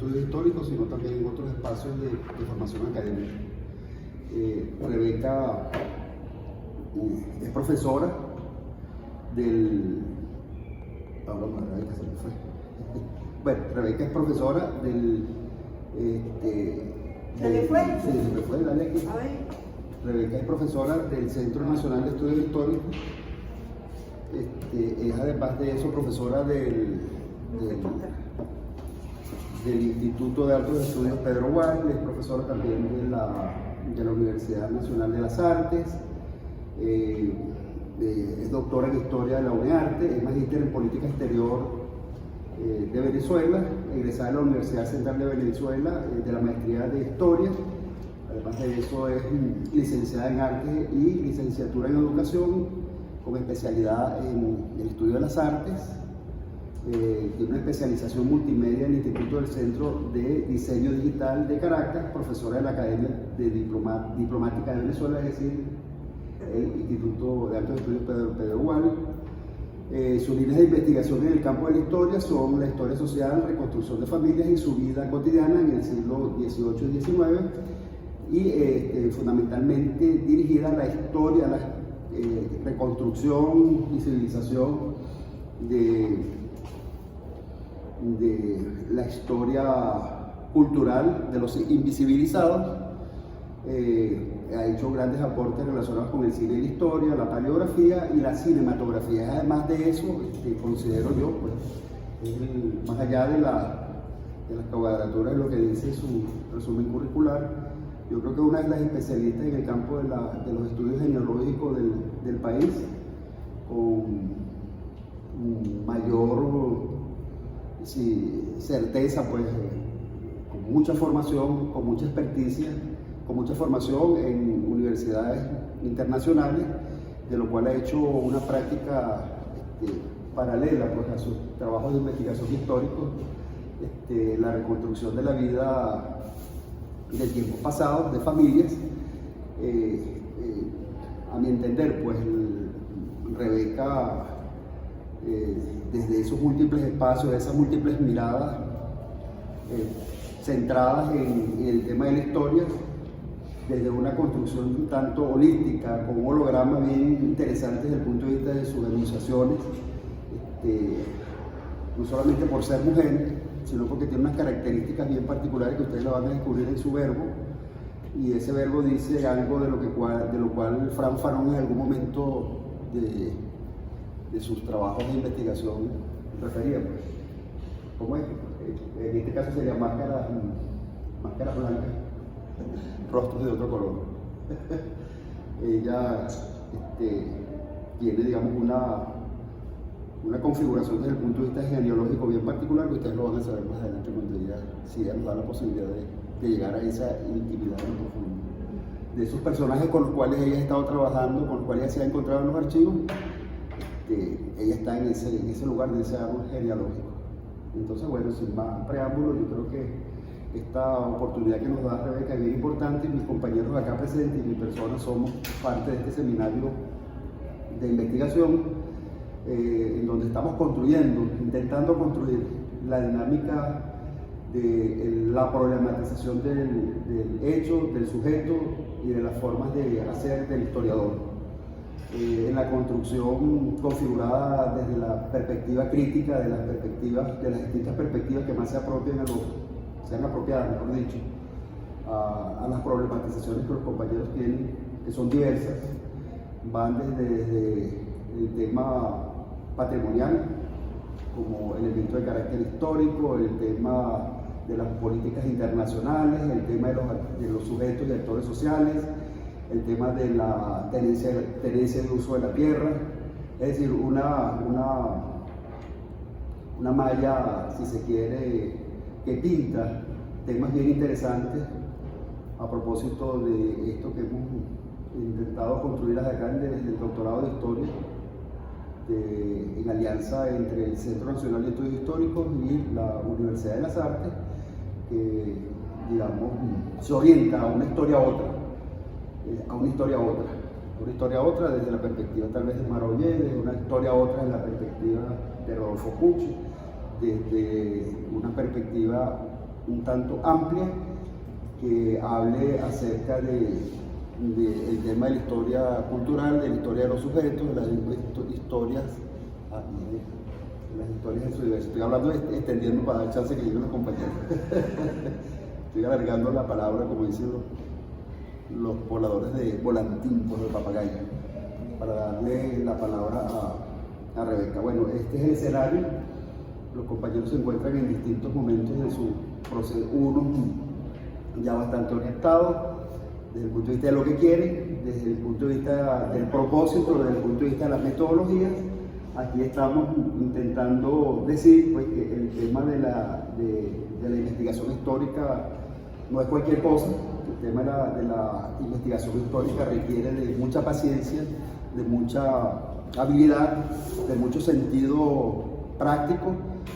Estudios Históricos, sino también en otros espacios de formación académica. Rebeca es profesora del... Rebeca se me fue. Bueno, Rebeca es profesora del... ¿Se le fue? Sí, se me fue, dale aquí. A ver. Rebeca es profesora del Centro Nacional de Estudios Históricos. Es además de eso profesora del Instituto de Altos Estudios Pedro Gual, es profesora también de la Universidad Nacional de las Artes, es doctora en Historia de la UNEARTE, es magíster en Política Exterior de Venezuela, egresada de la Universidad Central de Venezuela, de la maestría de Historia. Además de eso es licenciada en Arte y licenciatura en Educación, con especialidad en el estudio de las artes. Tiene una especialización multimedia en el Instituto del Centro de Diseño Digital de Caracas, profesora de la Academia de Diplomática de Venezuela, es decir, el Instituto de Altos Estudios Pedro Gual. Sus líneas de investigación en el campo de la historia son la historia social, reconstrucción de familias y su vida cotidiana en el siglo XVIII y XIX, y fundamentalmente dirigida a la historia, a la reconstrucción y civilización de la historia cultural de los invisibilizados. Ha hecho grandes aportes relacionados con el cine y la historia, la paleografía y la cinematografía. Además de eso, considero yo, pues, más allá de las cuadraturas de lo que dice su resumen curricular, yo creo que una de las especialistas en el campo de los estudios genealógicos del país, con mayor certeza, pues, con mucha formación, con mucha experticia, con mucha formación en universidades internacionales, de lo cual ha hecho una práctica paralela, pues, a sus trabajos de investigación histórico, la reconstrucción de la vida del tiempo pasado, de familias. A mi entender, pues, Rebeca, desde esos múltiples espacios, esas múltiples miradas centradas en el tema de la historia, desde una construcción un tanto holística, con un holograma bien interesante desde el punto de vista de sus enunciaciones, no solamente por ser mujer, sino porque tiene unas características bien particulares que ustedes lo van a descubrir en su verbo, y ese verbo dice algo de lo cual Fran Fanon en algún momento de sus trabajos de investigación refería, pues. ¿Cómo es? En este caso sería máscara blanca, rostros de otro color. Ella tiene, digamos, una configuración desde el punto de vista genealógico bien particular, que ustedes lo van a saber más adelante cuando si ella nos da la posibilidad de llegar a esa intimidad en profundo. De esos personajes con los cuales ella ha estado trabajando, con los cuales ella se ha encontrado en los archivos, ella está en ese lugar de ese árbol genealógico. Entonces, bueno, sin más preámbulo, yo creo que esta oportunidad que nos da Rebeca es bien importante. Mis compañeros acá presentes y mi persona somos parte de este seminario de investigación, en donde estamos intentando construir la dinámica de la problematización del hecho, del sujeto y de las formas de hacer del historiador. En la construcción configurada desde la perspectiva crítica, de las distintas perspectivas que más sean apropiadas, mejor dicho, a las problematizaciones que los compañeros tienen, que son diversas. Van desde el tema patrimonial, como elemento de carácter histórico, el tema de las políticas internacionales, el tema de los sujetos y actores sociales, el tema de la tenencia del uso de la tierra, es decir, una malla, si se quiere, que pinta temas bien interesantes a propósito de esto que hemos intentado construir acá desde el doctorado de Historia, en alianza entre el Centro Nacional de Estudios Históricos y la Universidad de las Artes, que, digamos, se orienta a una historia a otra desde la perspectiva tal vez de Marollé, desde una historia a otra desde la perspectiva de Rodolfo Pucci, desde una perspectiva un tanto amplia que hable acerca del tema de la historia cultural, de la historia de los sujetos, de las historias, las historias en su diversidad. Estoy hablando extendiendo para dar chance que lleguen los compañeros. Estoy alargando la palabra, como dicen los voladores de volantín, por el papagayo, para darle la palabra a Rebeca. Bueno, este es el escenario. Los compañeros se encuentran en distintos momentos de su proceso, unos ya bastante orientados desde el punto de vista de lo que quieren, desde el punto de vista del propósito, desde el punto de vista de las metodologías. Aquí estamos intentando decir pues, que el tema de la investigación histórica no es cualquier cosa. El tema de la investigación histórica requiere de mucha paciencia, de mucha habilidad, de mucho sentido práctico,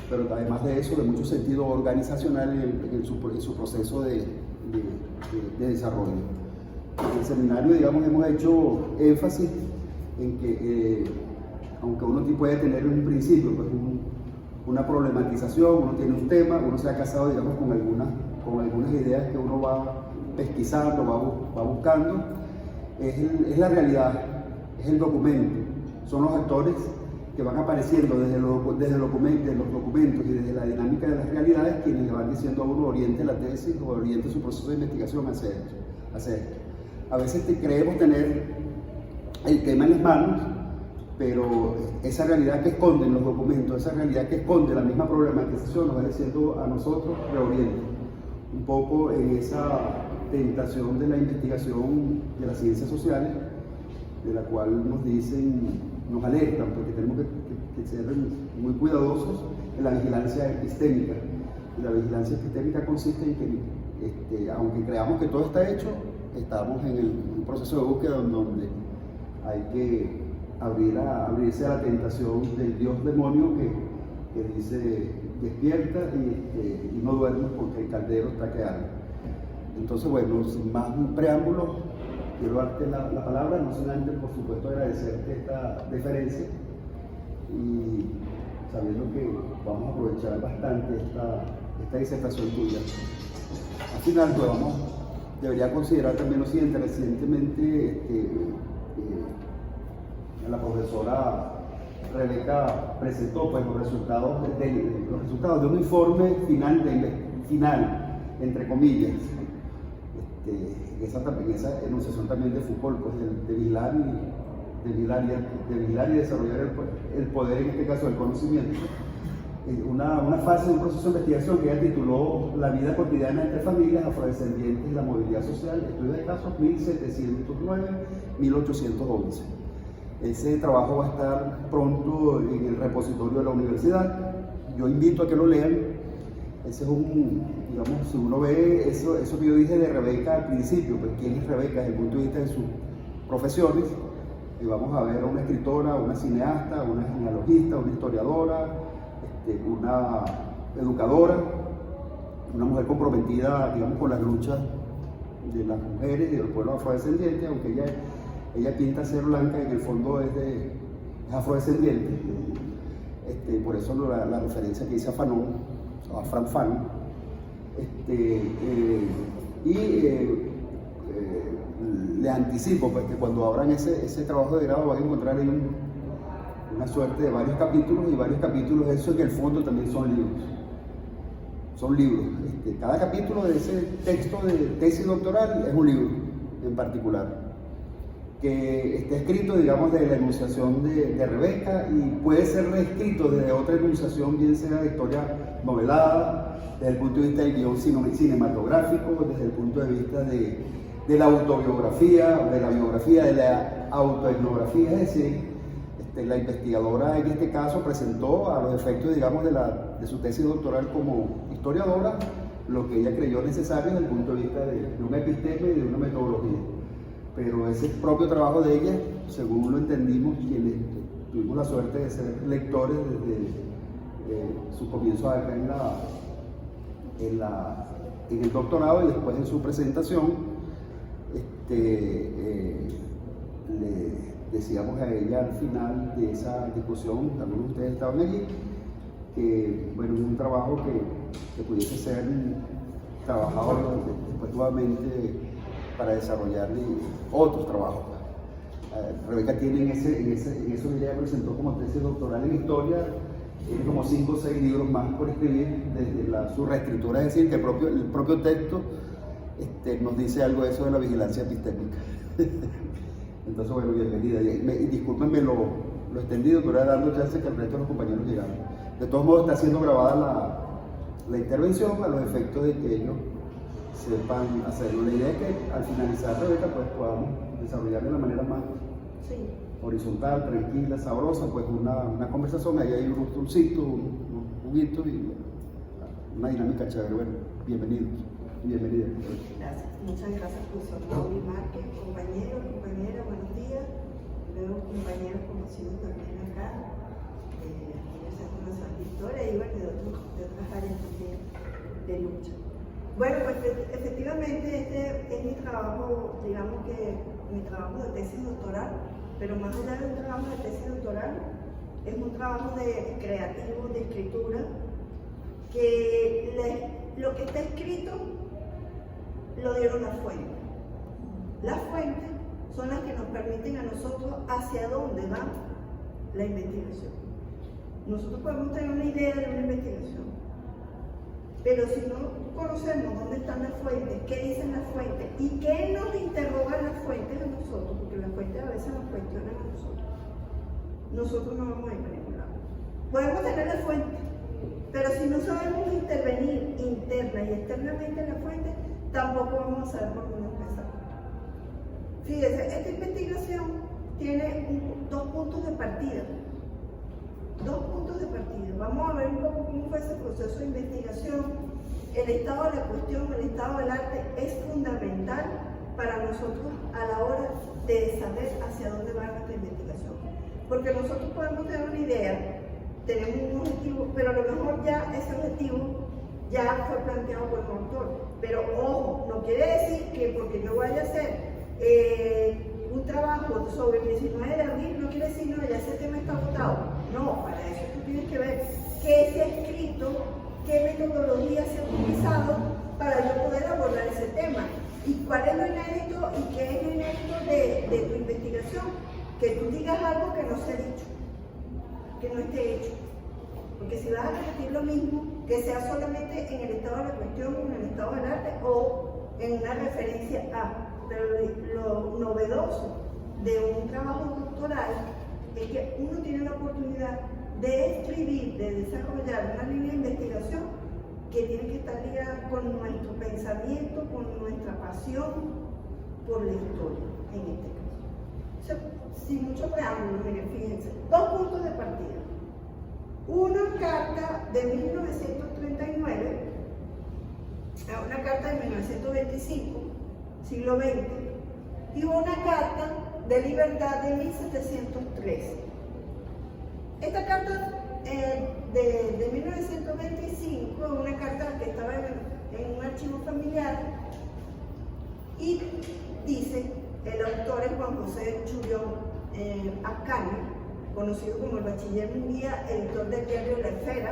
pero además de eso, de mucho sentido organizacional en su proceso de desarrollo. En el seminario, digamos, hemos hecho énfasis en que, aunque uno puede tener un principio, pues una problematización, uno tiene un tema, uno se ha casado, digamos, con algunas ideas que uno va pesquisando, va buscando, es la realidad, es el documento, son los actores que van apareciendo desde los documentos y desde la dinámica de las realidades, quienes le van diciendo a uno oriente la tesis o oriente su proceso de investigación hacia esto. A veces creemos tener el tema en las manos, pero esa realidad que esconden los documentos, esa realidad que esconde la misma problematización, nos va diciendo a nosotros reoriente un poco en esa tentación de la investigación de las ciencias sociales, de la cual nos alertan, porque tenemos que ser muy cuidadosos en la vigilancia epistémica. Y la vigilancia epistémica consiste en que, aunque creamos que todo está hecho, estamos en un proceso de búsqueda donde hay que abrirse a la tentación del Dios demonio que dice despierta y no duermes porque el caldero está quedando. Entonces, bueno, sin más preámbulos, quiero darte la palabra, no sin antes, por supuesto, agradecerte esta deferencia y sabiendo que vamos a aprovechar bastante esta disertación tuya. Al final, pues debería considerar también lo siguiente. Recientemente la profesora Rebeca presentó pues, los resultados de un informe final, entre comillas. Esa enunciación también de Foucault, pues, de vigilar y desarrollar el poder, en este caso el conocimiento. Una fase de un proceso de investigación que ella tituló La vida cotidiana entre familias afrodescendientes y la movilidad social, estudio de casos 1709-1811. Ese trabajo va a estar pronto en el repositorio de la universidad. Yo invito a que lo lean. Ese es digamos, si uno ve eso que yo dije de Rebeca al principio, pues quién es Rebeca desde el punto de vista de sus profesiones, y vamos a ver a una escritora, una cineasta, una genealogista, una historiadora, una educadora, una mujer comprometida, digamos, con las luchas de las mujeres y del pueblo afrodescendiente, aunque ella pinta ser blanca y en el fondo es afrodescendiente. Por eso la referencia que hice a Fanon, a Fran Fanon, le anticipo pues, que cuando abran ese trabajo de grado van a encontrar ahí una suerte de varios capítulos, y varios capítulos, eso en el fondo también son libros. Cada capítulo de ese texto de tesis doctoral es un libro en particular, que está escrito, digamos, de la enunciación de Rebeca, y puede ser reescrito desde otra enunciación, bien sea de historia novelada, desde el punto de vista del guión cinematográfico, desde el punto de vista de la autobiografía, de la biografía, de la autoetnografía. Es decir, la investigadora en este caso presentó a los efectos, digamos, de su tesis doctoral como historiadora lo que ella creyó necesario desde el punto de vista de una episteme y de una metodología. Pero ese propio trabajo de ella, según lo entendimos, quienes tuvimos la suerte de ser lectores desde su comienzo acá en el doctorado y después en su presentación, le decíamos a ella al final de esa discusión, algunos de ustedes estaban allí, que bueno, es un trabajo que pudiese ser trabajado después nuevamente para desarrollar otros trabajos. Rebeca tiene en eso que ella presentó como tesis doctoral en historia, tiene como 5 o 6 libros más por escribir desde su reescritura, es decir, que el propio texto nos dice algo de eso de la vigilancia epistémica. Entonces, bueno, bienvenida. Y discúlpenme lo extendido, pero era dando chance que el resto de los compañeros llegaran. De todos modos, está siendo grabada la intervención a los efectos de que ellos sepan hacerlo. La idea es que al finalizar, Rebeca, pues podamos desarrollar de la manera más horizontal, tranquila, sabrosa, pues una conversación. Ahí hay unos dulcitos, unos juguitos y una dinámica chévere. Bueno, bienvenidos y bienvenidas. Gracias, muchas gracias, profesor Mauri Márquez, compañeros, compañeras, buenos días. Luego compañeros conocidos también acá, aquí en el Centro Nacional de Historia y bueno, de otras áreas también de lucha. Bueno, pues efectivamente este es mi trabajo, digamos que mi trabajo de tesis doctoral, pero más allá de un trabajo de tesis doctoral, es un trabajo creativo, de escritura, que lo que está escrito lo dieron las fuentes. Las fuentes son las que nos permiten a nosotros hacia dónde va la investigación. Nosotros podemos tener una idea de una investigación, pero si no conocemos dónde están las fuentes, qué dicen las fuentes y qué nos interrogan las fuentes a nosotros, porque las fuentes a veces nos cuestionan a nosotros no vamos a ir a ningún lado. Podemos tener las fuentes, pero si no sabemos intervenir interna y externamente en la fuente, tampoco vamos a saber por dónde empezar. Fíjense, esta investigación tiene 2 puntos de partida. 2 puntos de partida. Vamos a ver un poco cómo fue ese proceso de investigación. El estado de la cuestión, el estado del arte es fundamental para nosotros a la hora de saber hacia dónde va nuestra investigación. Porque nosotros podemos tener una idea, tenemos un objetivo, pero a lo mejor ya ese objetivo ya fue planteado por el autor. Pero ojo, no quiere decir que porque yo vaya a hacer un trabajo sobre el 19 de abril, no quiere decir, no, ya ese tema está agotado. No, para eso tú tienes que ver qué se ha escrito, qué metodología se ha utilizado para yo poder abordar ese tema. Y cuál es lo inédito y qué es lo inédito de tu investigación. Que tú digas algo que no se ha dicho, que no esté hecho. Porque si vas a repetir lo mismo, que sea solamente en el estado de la cuestión, en el estado del arte o en una referencia a. Pero lo novedoso de un trabajo doctoral es que uno tiene la oportunidad de escribir, de desarrollar una línea de investigación que tiene que estar ligada con nuestro pensamiento, con nuestra pasión por la historia, en este caso. O sea, sin mucho preámbulo, miren, fíjense, 2 puntos de partida. Una carta de 1939, una carta de 1925, siglo XX, y una carta de libertad de 1713. Esta carta de 1925 es una carta que estaba en un archivo familiar y dice, el autor es Juan José Churión Ascanio, conocido como el bachiller Munguía, editor del diario La Esfera,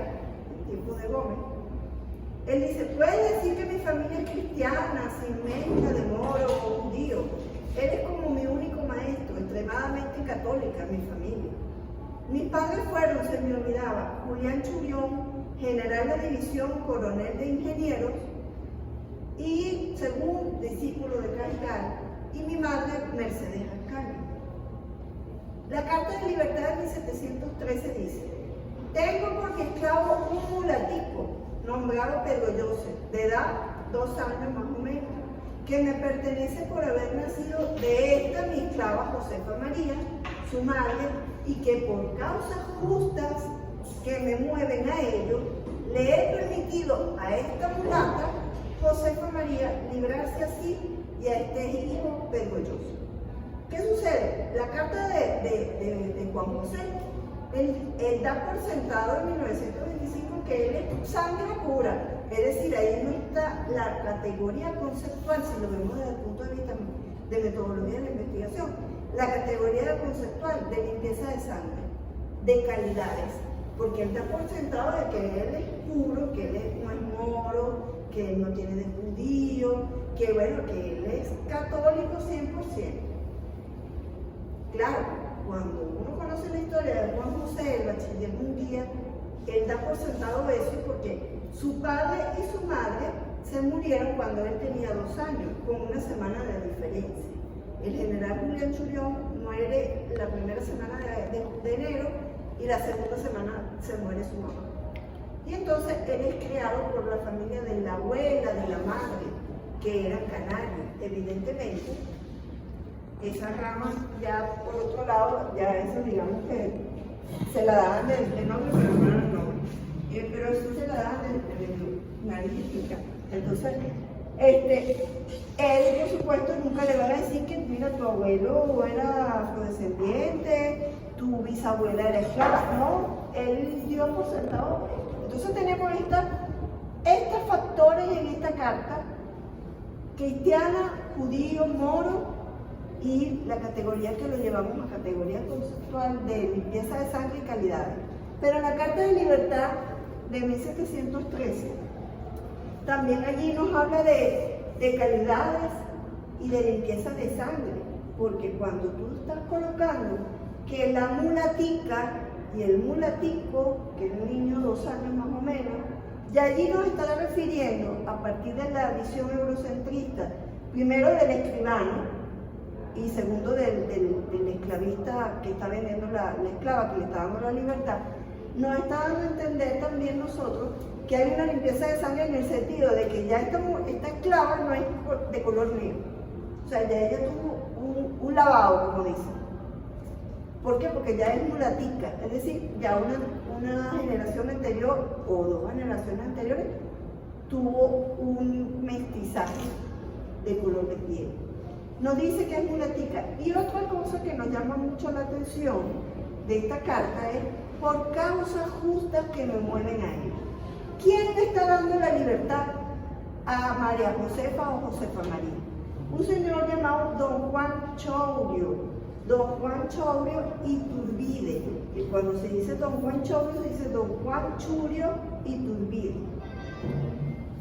en tiempo de Gómez. Él dice, puedes decir que mi familia es cristiana, sin mezcla de moro o judío. Eres como mi único maestro, extremadamente católica, mi familia. Mis padres fueron, se me olvidaba, Julián Churión, general de división, coronel de ingenieros, y según discípulo de Carical, y mi madre, Mercedes Ascanio. La Carta de Libertad de 1713 dice, tengo por mi esclavo un mulatico, nombrado Pedro Joseph, de edad 2 años más o menos, que me pertenece por haber nacido de esta mi esclava Josefa María, su madre, y que por causas justas que me mueven a ello, le he permitido a esta mulata, Josefa María, librarse así y a este hijo Pedro Joseph. ¿Qué sucede? La carta de Juan José, él da por sentado en 1925 que él es sangre pura, es decir, ahí no está la categoría conceptual, si lo vemos desde el punto de vista de metodología de la investigación, la categoría conceptual de limpieza de sangre, de calidades, porque él da por sentado de que él es puro, que él no es moro, que él no tiene de judío, que bueno, que él es católico 100%. Claro, cuando uno conoce la historia de Juan José, el bachiller Munguía, él da por sentado eso porque su padre y su madre se murieron cuando él tenía 2 años, con una semana de diferencia. El general Julián Churión muere la primera semana de enero y la segunda semana se muere su mamá. Y entonces él es criado por la familia de la abuela, de la madre, que eran canarios. Evidentemente, esa rama ya por otro lado, ya eso digamos que se la daban de nombre, pero no era el nombre. Pero eso se la daban de nariz y pica. Entonces, él por supuesto nunca le va a decir que mira, tu abuelo era afrodescendiente, tu bisabuela era esclava. No, él dio por sentado. Entonces tenemos estos factores en esta carta: cristiana, judío, moro, y la categoría que lo llevamos a categoría conceptual de limpieza de sangre y calidades. Pero en la Carta de Libertad de 1713, también allí nos habla de calidades y de limpieza de sangre, porque cuando tú estás colocando que la mulatica y el mulatico, que es un niño de 2 años más o menos, ya allí nos está refiriendo, a partir de la visión eurocentrista, primero del escribano y segundo del esclavista que está vendiendo la esclava, que le está dando la libertad, nos está dando a entender también nosotros que hay una limpieza de sangre en el sentido de que ya esta esclava no es de color negro. O sea, ya ella tuvo un lavado, como dicen. ¿Por qué? Porque ya es mulatica, es decir, ya una generación anterior o 2 generaciones anteriores tuvo un mestizaje de color de piel. Nos dice que es mulatica. Y otra cosa que nos llama mucho la atención de esta carta es: por causas justas que me mueven a él. ¿Quién le está dando la libertad a María Josefa o Josefa María? Un señor llamado Don Juan Chourio. Don Juan Chourio Iturbide. Y cuando se dice Don Juan Chourio, se dice Don Juan Churio Iturbide.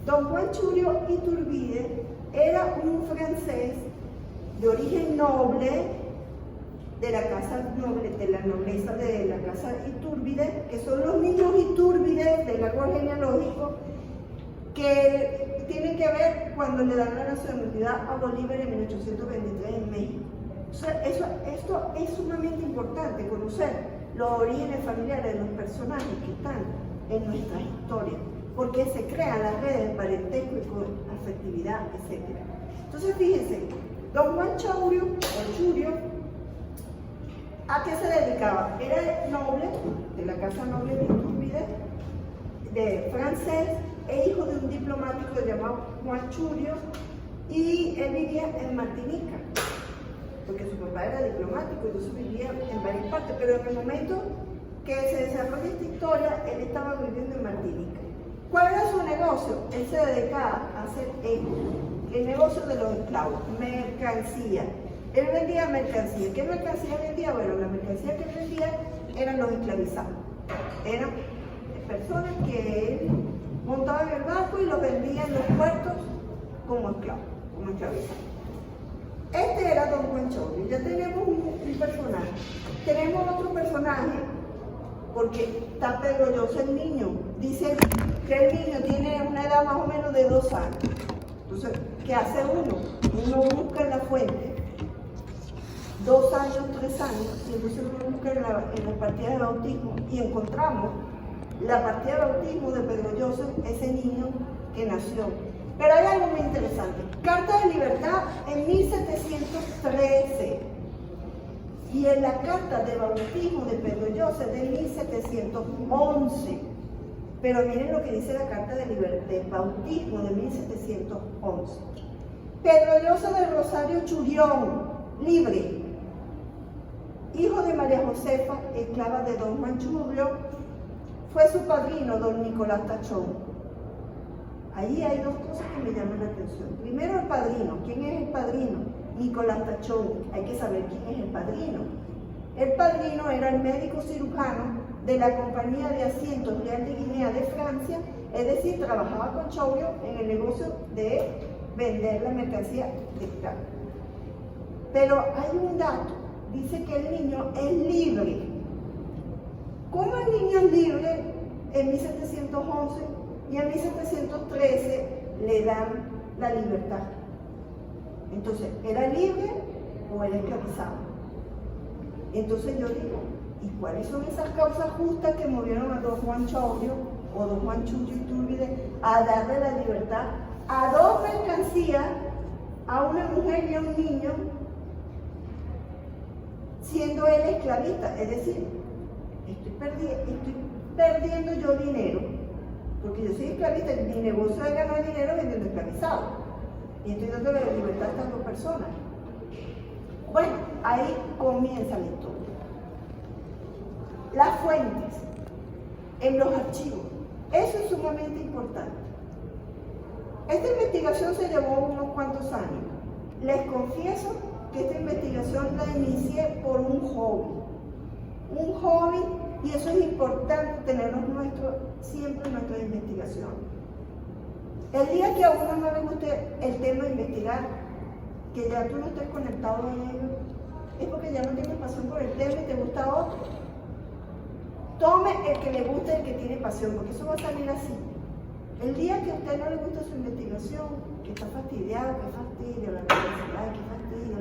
Don Juan Churio Iturbide era un francés de origen noble, de la casa noble, de la nobleza de la casa Iturbide, que son los niños Iturbide del árbol genealógico, que tienen que ver cuando le dan la nacionalidad a Bolívar en 1823 en México. O sea, esto es sumamente importante, conocer los orígenes familiares de los personajes que están en nuestras historias, porque se crean las redes de parentesco y afectividad, etc. Entonces, fíjense, Don Juan Chourio, o Churio, ¿a qué se dedicaba? Era noble, de la casa noble de Iturbide, de francés, e hijo de un diplomático llamado Juan Churio, y él vivía en Martinica, porque su papá era diplomático, entonces vivía en varias partes, pero en el momento que se desarrolla esta historia, él estaba viviendo en Martinica. ¿Cuál era su negocio? Él se dedicaba a hacer el negocio de los esclavos, mercancía. Él vendía mercancía. ¿Qué mercancía vendía? Bueno, la mercancía que vendía eran los esclavizados. Eran personas que él montaba en el barco y los vendía en los puertos como esclavos, como esclavizados. Este era Don Juan Chourio. Ya tenemos un personaje. Tenemos otro personaje, porque está Pedro Llosa, el niño. Dice que el niño tiene una edad más o menos de 2 años. Entonces, ¿qué hace uno? Uno busca en la fuente 2 años, 3 años, y entonces uno busca en la partida de bautismo y encontramos la partida de bautismo de Pedro Llosa, ese niño que nació. Pero hay algo muy interesante. Carta de Libertad en 1713. Y en la carta de bautismo de Pedro Llosa de 1711. Pero miren lo que dice la carta de bautismo de 1711. Pedro Llosa del Rosario Churión, libre, hijo de María Josefa, esclava de Don Juan Churión, fue su padrino, Don Nicolás Tachón. Ahí hay 2 cosas que me llaman la atención. Primero, el padrino. ¿Quién es el padrino? Nicolás Tachón. Hay que saber quién es el padrino. El padrino era el médico cirujano de la Compañía de Asientos Real de Guinea de Francia, Es decir, trabajaba con Chaurio en el negocio de vender la mercancía de esclavo. Pero hay un dato, dice que el niño es libre. ¿Cómo el niño es libre? En 1711 y en 1713 le dan la libertad. Entonces, ¿era libre o era esclavizado? Entonces yo digo, ¿y cuáles son esas causas justas que movieron a don Juan Chaurio o don Juan Chucho Iturbide a darle la libertad a dos mercancías, a una mujer y a un niño, siendo él esclavista? Es decir, estoy perdiendo yo dinero, porque yo soy esclavista, mi negocio es ganar dinero vendiendo esclavizado, y estoy dándole la libertad a estas dos personas. Bueno, ahí comienza la historia. Las fuentes en los archivos, eso es sumamente importante. Esta investigación se llevó unos cuantos años. Les confieso que esta investigación la inicié por un hobby, y eso es importante tenerlo siempre en nuestra investigación. El día que a uno no le guste el tema de investigar, que ya tú no estés conectado en ello, es porque ya no tienes pasión por el tema y te gusta otro. Tome el que le guste, el que tiene pasión, porque eso va a salir así. El día que a usted no le gusta su investigación, que está fastidiado, que fastidio, la universidad, que fastidio,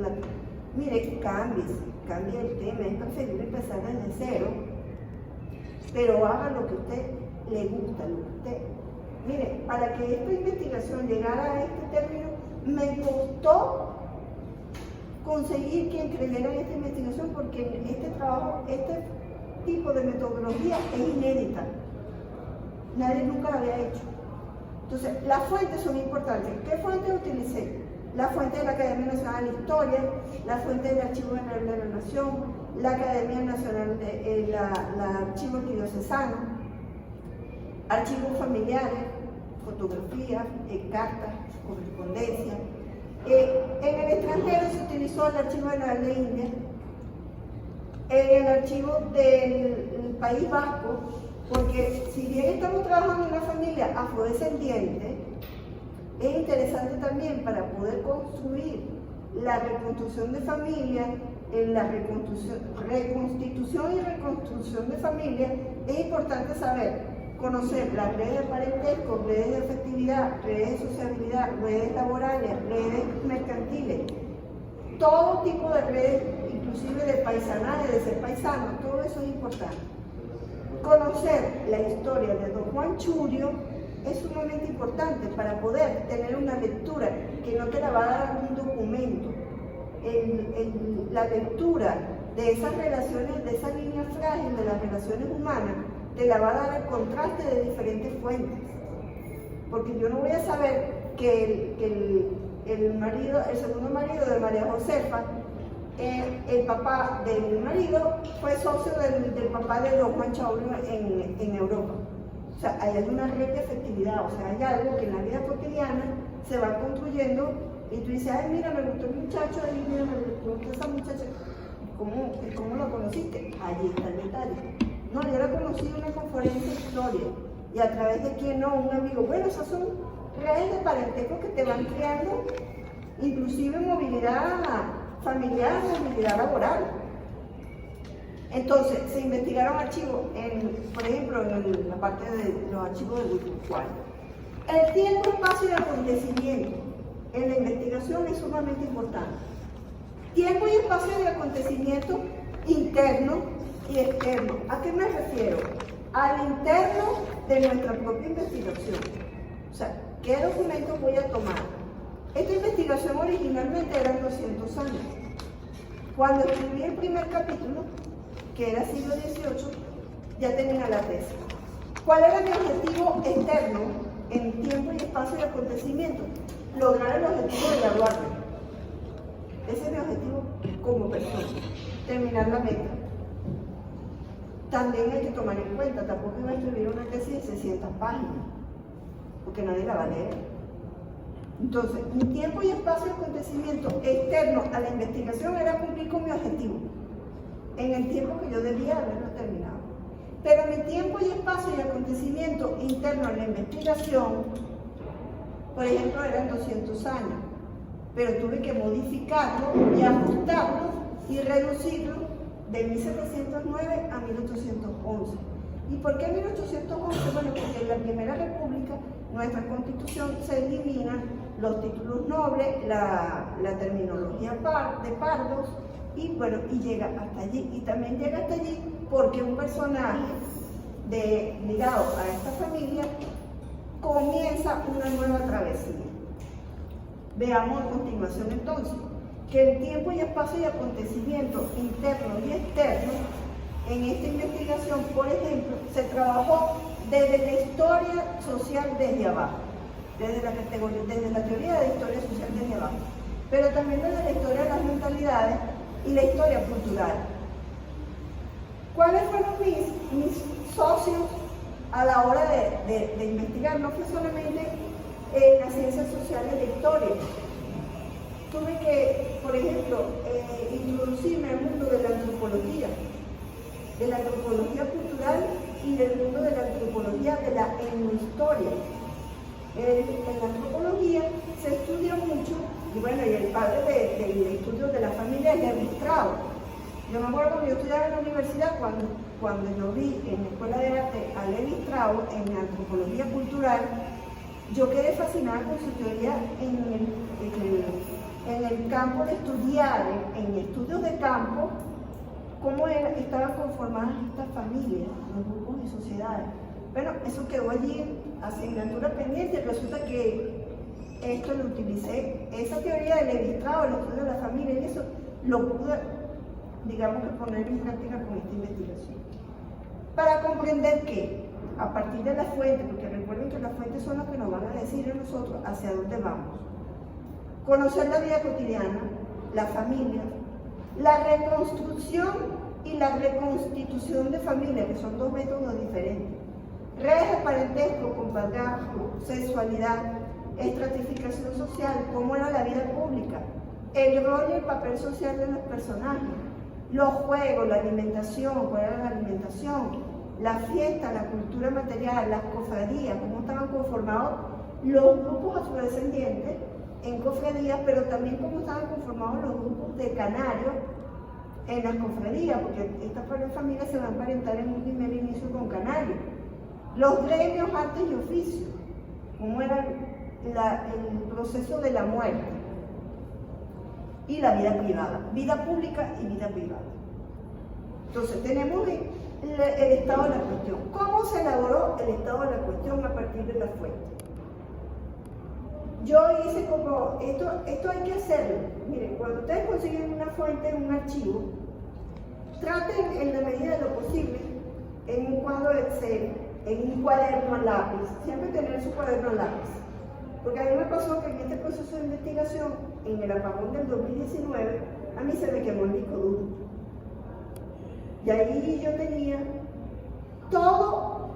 mire, cambie el tema, es preferible empezar desde cero, pero haga lo que a usted le gusta, lo que usted... Mire, para que esta investigación llegara a este término, me costó conseguir quien creyera en esta investigación, porque este trabajo, este tipo de metodología es inédita. Nadie nunca la había hecho. Entonces, las fuentes son importantes. ¿Qué fuentes utilicé? La fuente de la Academia Nacional de Historia, la fuente del Archivo General de la Nación, la Academia Nacional de Archivo Diocesano, archivos familiares, fotografías, cartas, correspondencia. En el extranjero se utilizó el Archivo General de India, en el archivo del País Vasco, porque si bien estamos trabajando en una familia afrodescendiente, es interesante también para poder construir la reconstrucción de familia, en la reconstitución y reconstrucción de familia, es importante conocer las redes de parentesco, redes de afectividad, redes de sociabilidad, redes laborales, redes mercantiles, todo tipo de redes, inclusive de paisanaje, de ser paisano, todo eso es importante. Conocer la historia de don Juan Churio es sumamente importante para poder tener una lectura que no te la va a dar un documento. La lectura de esas relaciones, de esa línea frágil de las relaciones humanas, te la va a dar el contraste de diferentes fuentes. Porque yo no voy a saber que el segundo marido de María Josefa, el papá del marido fue socio del papá de don Juan Chaurio en Europa. O sea, ahí hay una red de efectividad, o sea, hay algo que en la vida cotidiana se va construyendo y tú dices, ay, mira, me gustó el muchacho, ay, mira, me gustó esa muchacha. ¿Cómo lo conociste? Allí está el detalle. No, yo la conocí en una conferencia de historia y a través de quién no, un amigo. Bueno, esas son redes de parentesco que te van creando, inclusive movilidad familiar, movilidad laboral. Entonces, se investigaron archivos, por ejemplo, en la parte de los archivos de Guipúzcoa. El tiempo, espacio y acontecimiento en la investigación es sumamente importante. Tiempo y espacio de acontecimiento interno y externo. ¿A qué me refiero? Al interno de nuestra propia investigación. O sea, ¿qué documentos voy a tomar? Esta investigación originalmente eran 200 años. Cuando escribí el primer capítulo, que era siglo XVIII, ya tenía la tesis. ¿Cuál era mi objetivo externo en tiempo y espacio de acontecimiento? Lograr el objetivo de graduarme. Ese es mi objetivo como persona, terminar la meta. También hay que tomar en cuenta, tampoco iba a escribir una tesis de 600 páginas, porque nadie la va a leer. Entonces, mi tiempo y espacio de acontecimiento externo a la investigación era cumplir con mi objetivo en el tiempo que yo debía haberlo terminado. Pero mi tiempo y espacio y acontecimiento interno en la investigación, por ejemplo, eran 200 años, pero tuve que modificarlo y ajustarlo y reducirlo de 1709 a 1811. ¿Y por qué 1811? Bueno, porque en la Primera República, nuestra Constitución, se eliminan los títulos nobles, la terminología de pardos, y bueno, y llega hasta allí. Y también llega hasta allí porque un personaje ligado a esta familia comienza una nueva travesía. Veamos a continuación entonces que el tiempo y espacio y acontecimientos internos y externos en esta investigación, por ejemplo, se trabajó desde la historia social desde abajo, desde la teoría de la historia social desde abajo, pero también desde la historia de las mentalidades y la historia cultural. ¿Cuáles fueron mis socios a la hora de investigar? No fue solamente en las ciencias sociales de historia. Tuve que, por ejemplo, introducirme al mundo de la antropología cultural y del mundo de la antropología de la etnohistoria. En la antropología se estudia mucho, y bueno, y el padre del estudio de la familia es Levi Strauss. Yo me acuerdo cuando yo estudiaba en la universidad, cuando yo vi en la Escuela de Arte a Levi Strauss en antropología cultural, yo quedé fascinada con su teoría en el campo de estudiar, en estudios de campo, cómo estaban conformadas estas familias, los grupos y sociedades. Bueno, eso quedó allí, asignatura pendiente. Resulta que esto lo utilicé, esa teoría de Levi Strauss, el estudio de la familia, y eso lo pude, digamos que poner en práctica con esta investigación. Para comprender que, a partir de las fuentes, porque recuerden que las fuentes son las que nos van a decir a nosotros hacia dónde vamos, conocer la vida cotidiana, la familia, la reconstrucción y la reconstitución de familia, que son dos métodos diferentes, redes de parentesco, compadrazgo, sexualidad, estratificación social, cómo era la vida pública, el rol y el papel social de los personajes, los juegos, la alimentación, cuál era la alimentación, la fiesta, la cultura material, las cofradías, cómo estaban conformados los grupos afrodescendientes en cofradías, pero también cómo estaban conformados los grupos de canarios en las cofradías, porque estas familias se van a emparentar en un primer inicio con canarios. Los gremios, artes y oficios, cómo era el proceso de la muerte, y la vida privada, vida pública y vida privada. Entonces tenemos el estado de la cuestión. ¿Cómo se elaboró el estado de la cuestión a partir de la fuente? Yo hice como, esto hay que hacerlo. Miren, cuando ustedes consiguen una fuente, un archivo, traten en la medida de lo posible, en un cuadro de Excel, en un cuaderno a lápiz, siempre tener su cuaderno a lápiz. Porque a mí me pasó que en este proceso de investigación, en el apagón del 2019, a mí se me quemó el disco duro. Y ahí yo tenía todo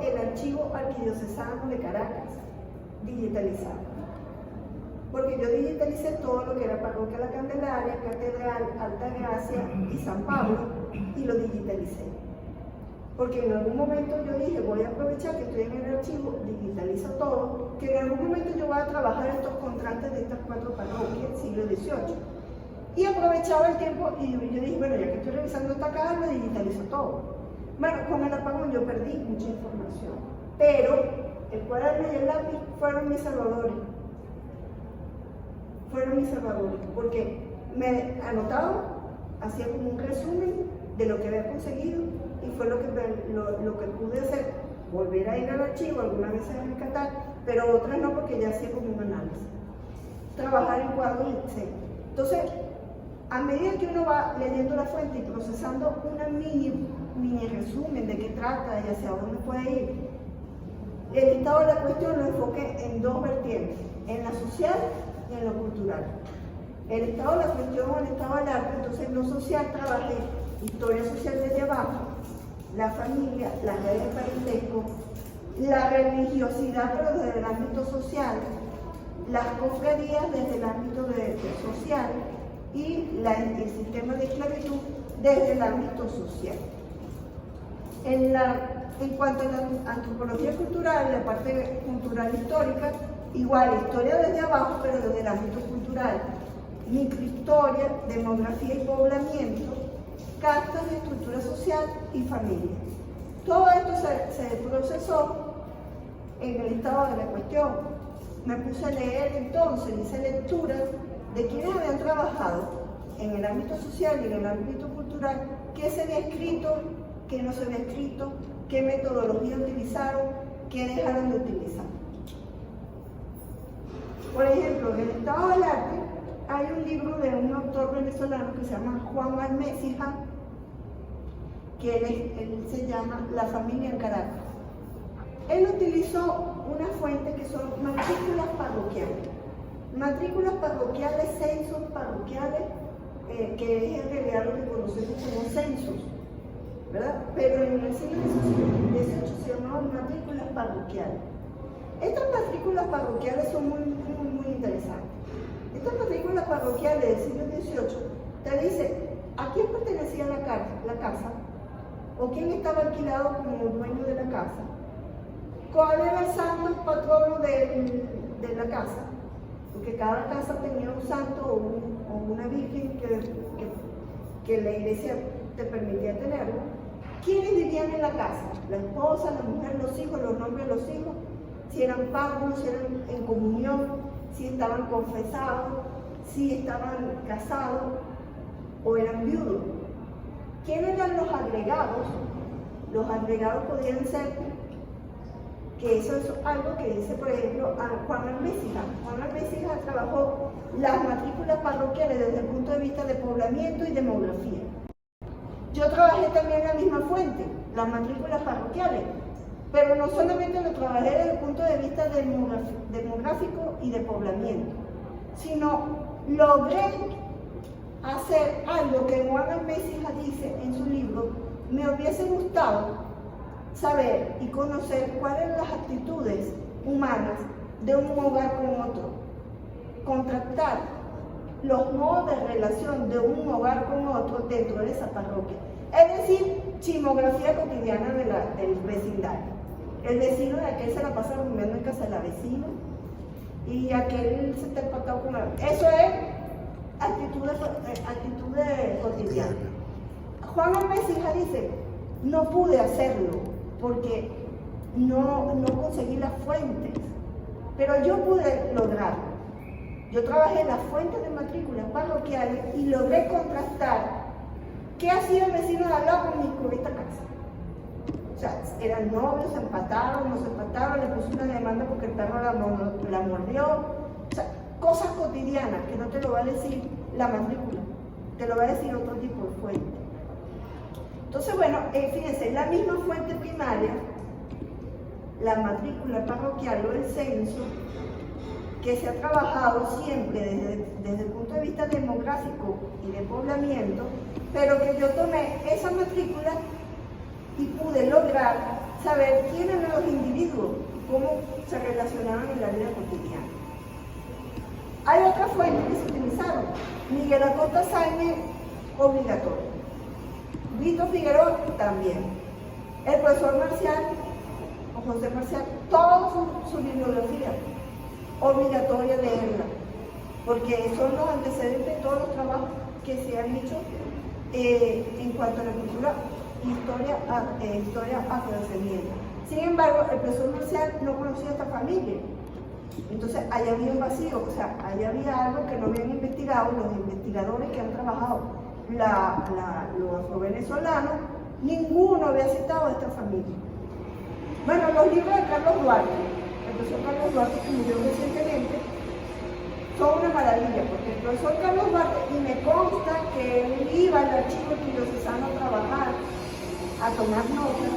el archivo arquidiocesano de Caracas digitalizado. Porque yo digitalicé todo lo que era Parroquia La Candelaria, Catedral, Altagracia y San Pablo, y lo digitalicé. Porque en algún momento yo dije, voy a aprovechar que estoy en el archivo, digitalizo todo, que en algún momento yo voy a trabajar estos contrastes de estas 4 parroquias, siglo XVIII. Y aprovechaba el tiempo y yo dije, bueno, ya que estoy revisando esta caja, lo digitalizo todo. Bueno, con el apagón yo perdí mucha información, pero el cuaderno y el lápiz fueron mis salvadores. Porque me anotaba, hacía como un resumen de lo que había conseguido, y fue lo que pude hacer, volver a ir al archivo, algunas veces a rescatar, pero otras no, porque ya hacía como un análisis. Trabajar en cuadros y Excel. Entonces, a medida que uno va leyendo la fuente y procesando una mini resumen de qué trata y hacia dónde puede ir, el estado de la cuestión lo enfoqué en 2 vertientes, en la social y en lo cultural. El estado de la cuestión o el estado del arte, entonces en lo social trabajé historia social desde abajo, la familia, las redes de parentesco, la religiosidad pero desde el ámbito social, las cofradías desde el ámbito social y el sistema de esclavitud desde el ámbito social. En cuanto a la antropología cultural, la parte cultural histórica, igual, historia desde abajo, pero desde el ámbito cultural. Microhistoria, demografía y poblamiento, castas, estructura social y familia. Todo esto se procesó en el estado de la cuestión. Me puse a leer entonces, hice lecturas de quienes habían trabajado en el ámbito social y en el ámbito cultural, qué se había escrito, qué no se había escrito, qué metodología utilizaron, qué dejaron de utilizar. Por ejemplo, en el estado del arte hay un libro de un autor venezolano que se llama Juan Almécija, que él se llama La familia en Caracas. Él utilizó una fuente que son matrículas parroquiales. Matrículas parroquiales, censos parroquiales, que es en realidad lo que conocemos como censos, ¿verdad? Pero en el siglo XVIII se llamaban matrículas parroquiales. Estas matrículas parroquiales son muy interesantes. Estas matrículas parroquiales del siglo XVIII te dicen a quién pertenecía la casa, o quién estaba alquilado como dueño de la casa, cuál era el santo patrono de la casa, porque cada casa tenía un santo o una virgen que la iglesia te permitía tenerlo. ¿Quiénes vivían en la casa? La esposa, la mujer, los hijos, los nombres de los hijos, si eran párvulos, si eran en comunión, si estaban confesados, si estaban casados o eran viudos. ¿Quiénes eran los agregados? Los agregados podían ser, que eso es algo que dice, por ejemplo, a Juan Almécija. Juan Almécija trabajó las matrículas parroquiales desde el punto de vista de poblamiento y demografía. Yo trabajé también la misma fuente, las matrículas parroquiales, pero no solamente lo trabajé desde el punto de vista demográfico y de poblamiento, sino logré hacer algo que Juan Almécija dice en su libro. Me hubiese gustado saber y conocer cuáles eran las actitudes humanas de un hogar con otro, contrastar los modos de relación de un hogar con otro dentro de esa parroquia. Es decir, chismografía cotidiana del vecindario. El vecino de aquel se la pasa durmiendo en casa de la vecina y aquel se está empatado con él. Eso es actitudes cotidianas. Juan Almécija dice, no pude hacerlo porque no conseguí las fuentes, pero yo pude lograrlo. Yo trabajé en las fuentes de matrículas parroquiales y logré contrastar qué hacía el vecino de al lado con esta casa. O sea, eran novios, se empataron, no se empataron, le puso una demanda porque el perro la mordió. O sea, cosas cotidianas que no te lo va a decir la matrícula, te lo va a decir otro tipo de fuente. Entonces, bueno, fíjense, la misma fuente primaria, la matrícula parroquial o el censo, que se ha trabajado siempre desde el punto de vista demográfico y de poblamiento, pero que yo tomé esa matrícula y pude lograr saber quiénes eran los individuos y cómo se relacionaban en la vida cotidiana. Hay otras fuentes que se utilizaron. Miguel Acosta Sáenz, obligatorio. Vito Figueroa, también. El profesor Marcial, o José Marcial, toda su bibliografía, obligatoria leerla, porque son los antecedentes de todos los trabajos que se han hecho en cuanto a la cultura historia afrodescendiente. Sin embargo, el profesor Marcial no conocía a esta familia. Entonces, ahí había un vacío, o sea, ahí había algo que no habían investigado los investigadores que han trabajado los afrovenezolanos, ninguno había citado a esta familia. Bueno, los libros de Carlos Duarte, el profesor Carlos Duarte, que murió recientemente, son una maravilla, porque el profesor Carlos Duarte, y me consta que él iba al archivo diocesano a trabajar, a tomar notas.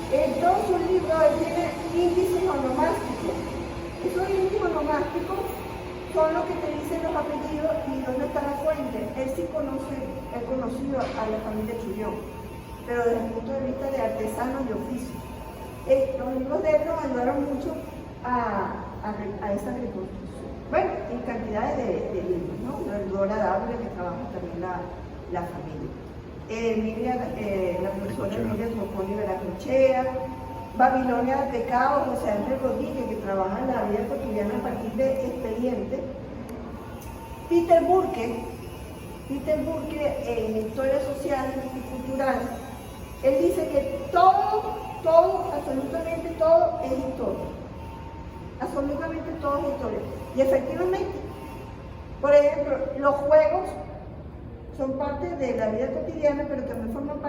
En todos sus libros él tiene índices onomásticos. Esos índices onomásticos son los que te dicen los apellidos y dónde está la fuente. Él sí he conocido a la familia Chullón, pero desde el punto de vista de artesanos y oficios. Los libros de él nos ayudaron mucho a esa reconstrucción. Bueno, en cantidades de libros, ¿no? El Dora Dávila, que trabaja también la familia. la profesora Emilia Tropoli Veracochea, Babilonia de Pecado, José Ángel Rodríguez, que trabaja en la vida cotidiana a partir de expedientes. Peter Burke, en Historia Social y Cultural, él dice que todo, absolutamente todo es historia. Absolutamente todo es historia. Y efectivamente, por ejemplo, los juegos son parte de la vida cotidiana, pero también forman parte